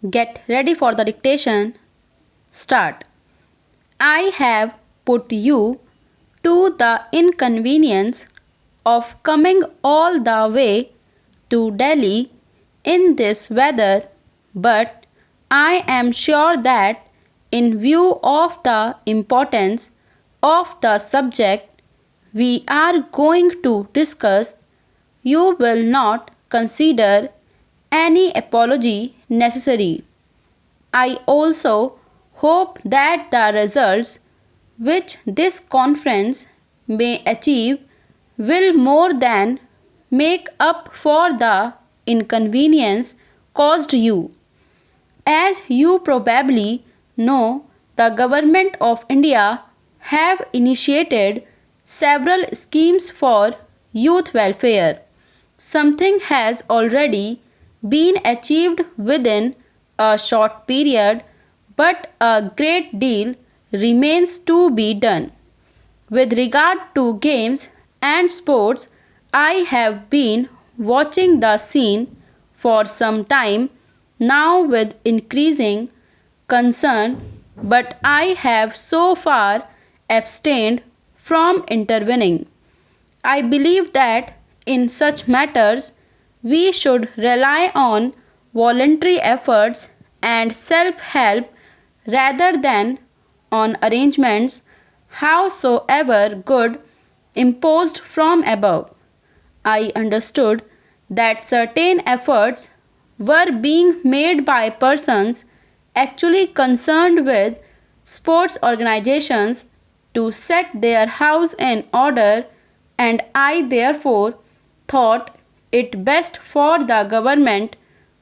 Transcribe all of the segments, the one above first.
Get ready for the dictation. Start. I have put you to the inconvenience of coming all the way to Delhi in this weather, but I am sure that in view of the importance of the subject we are going to discuss, you will not consider any apology necessary. I also hope that the results which this conference may achieve will more than make up for the inconvenience caused you. As you probably know, the government of India have initiated several schemes for youth welfare. Something has already been achieved within a short period, but a great deal remains to be done. With regard to games and sports, I have been watching the scene for some time now with increasing concern, but I have so far abstained from intervening. I believe that in such matters we should rely on voluntary efforts and self help rather than on arrangements, howsoever good, imposed from above. I understood that certain efforts were being made by persons actually concerned with sports organizations to set their house in order, and I therefore thought it best for the government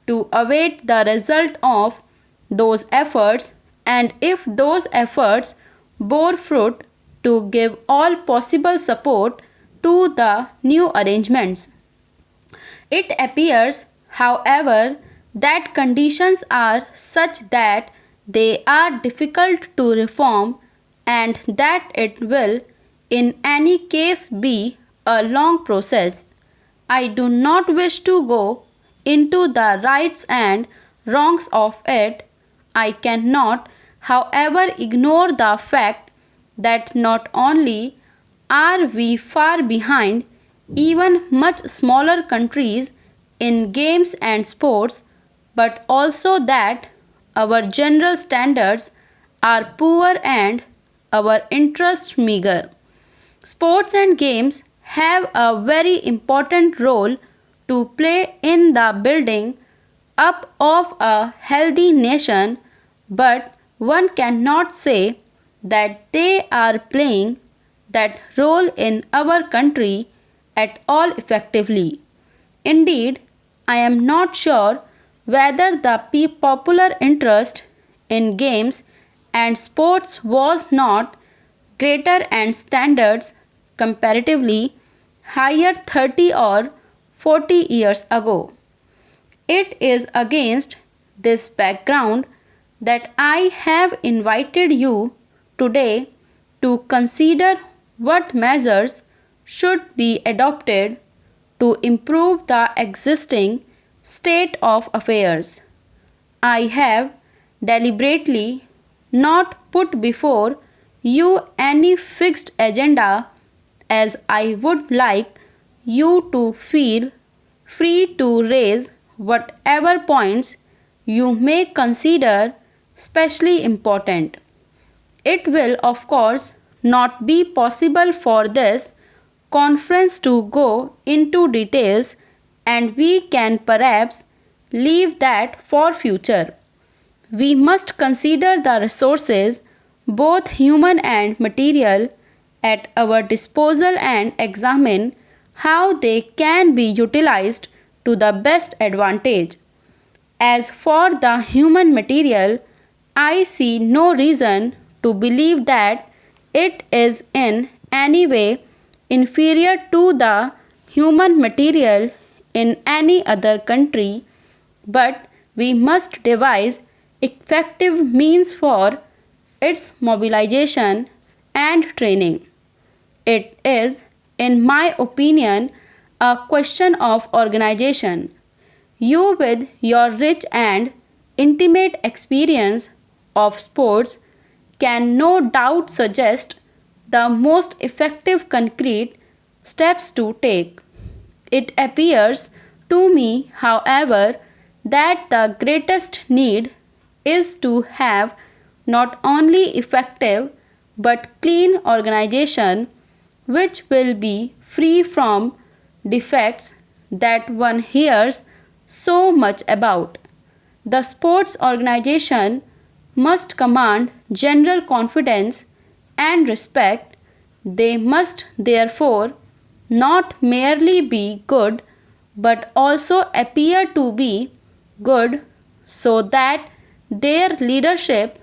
to await the result of those efforts, and if those efforts bore fruit, to give all possible support to the new arrangements. It appears, however, that conditions are such that they are difficult to reform and that it will in any case be a long process. I do not wish to go into the rights and wrongs of it. I cannot, however, ignore the fact that not only are we far behind even much smaller countries in games and sports, but also that our general standards are poor and our interests meager. Sports and games have a very important role to play in the building up of a healthy nation, but one cannot say that they are playing that role in our country at all effectively. Indeed, I am not sure whether the popular interest in games and sports was not greater and standards comparatively higher 30 or 40 years ago. It is against this background that I have invited you today to consider what measures should be adopted to improve the existing state of affairs. I have deliberately not put before you any fixed agenda, as I would like you to feel free to raise whatever points you may consider specially important. It will, of course, not be possible for this conference to go into details, and we can perhaps leave that for future. We must consider the resources, both human and material, at our disposal and examine how they can be utilized to the best advantage. As for the human material, I see no reason to believe that it is in any way inferior to the human material in any other country, but we must devise effective means for its mobilization and training. It is, in my opinion, a question of organization. You, with your rich and intimate experience of sports can no doubt suggest the most effective concrete steps to take. It appears to me, however, that the greatest need is to have not only effective but clean organization which will be free from defects that one hears so much about. The sports organization must command general confidence and respect. They must therefore not merely be good but also appear to be good so that their leadership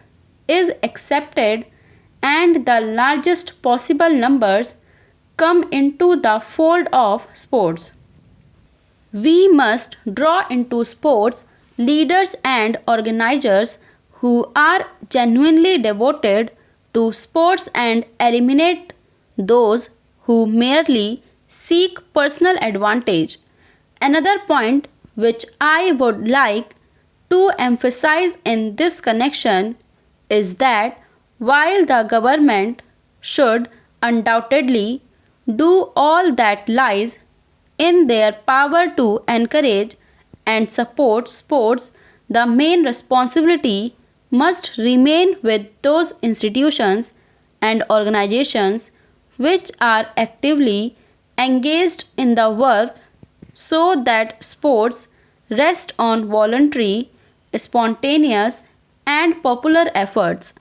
is accepted and the largest possible numbers come into the fold of sports. We must draw into sports leaders and organizers who are genuinely devoted to sports and eliminate those who merely seek personal advantage. Another point which I would like to emphasize in this connection is that while the government should undoubtedly do all that lies in their power to encourage and support sports, the main responsibility must remain with those institutions and organizations which are actively engaged in the work so that sports rest on voluntary, spontaneous, and popular efforts.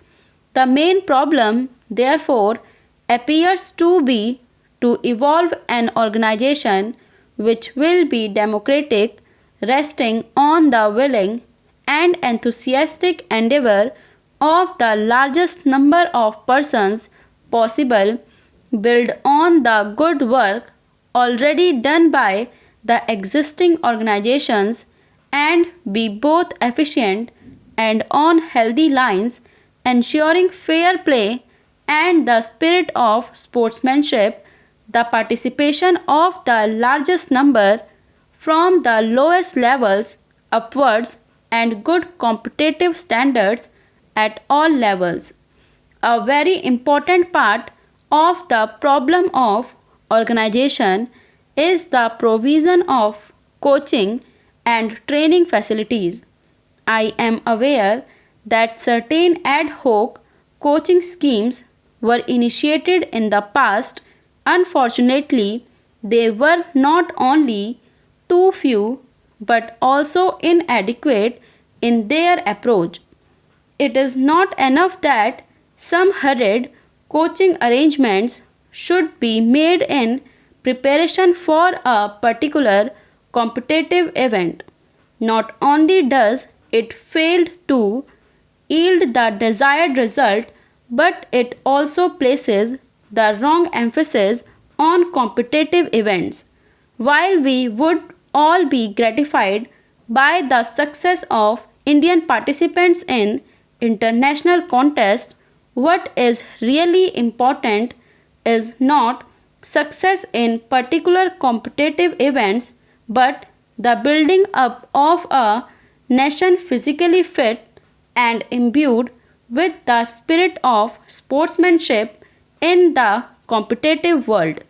The main problem, therefore, appears to be to evolve an organization which will be democratic, resting on the willing and enthusiastic endeavor of the largest number of persons possible, build on the good work already done by the existing organizations, and be both efficient and on healthy lines, ensuring fair play and the spirit of sportsmanship, the participation of the largest number from the lowest levels upwards, and good competitive standards at all levels. A very important part of the problem of organization is the provision of coaching and training facilities. I am aware that certain ad hoc coaching schemes were initiated in the past. Unfortunately, they were not only too few but also inadequate in their approach. It is not enough that some hurried coaching arrangements should be made in preparation for a particular competitive event. Not only does it fail to yield the desired result, but it also places the wrong emphasis on competitive events. While we would all be gratified by the success of Indian participants in international contests, what is really important is not success in particular competitive events but the building up of a nation physically fit and imbued with the spirit of sportsmanship in the competitive world.